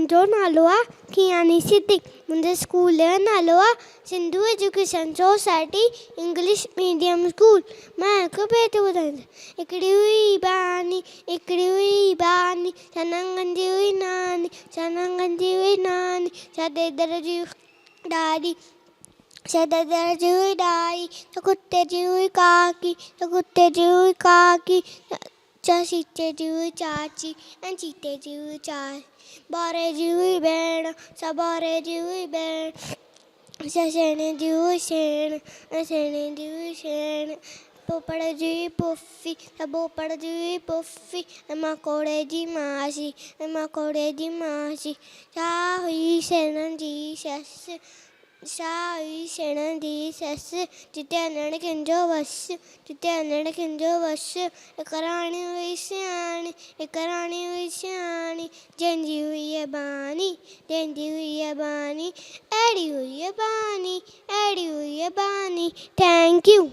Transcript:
मुंहिंजो नालो आहे खियानी सिद्दीक. मुंहिंजे स्कूल जो नालो आहे Sindhu education society English medium school. मां हिकु बैत ॿुधाईंदसि. हिकिड़ी हुई बानी सनंगनि जी हुई नानी, सनंगनि जी हुई नानी, सदेदर जी ॾाॾी, सदेदर जी हुई ॾाई, त कुते जी हुई काकी, त कुते जी हुई काकी, चीते जी हुई चाची ऐं चीते जी हुई चाची. ॿारे जी हुई भेण, सॿारे जी हुई भेण, सेणे जी हुई सेण ऐं सेणे जी हुई सेण. पोपड़ जी हुई पुफी, त पोपड़ जी हुई पुफी, ऐं मकोड़े जी मासी, ऐं मकोड़े जी मासी. छा हुई सेणनि जी ससु, छा हुई सेणनि जी ससु, जिते अनण कंहिंजो वसु, जिते अनण कंहिंजो वसु. हिकु राणी हुई सियाणी, हिकु राणी हुई सियाणी, जंहिंजी हुई बानी, जंहिंजी हुई बानी, अहिड़ी हुई बानी, अहिड़ी हुई बानी. Thank U.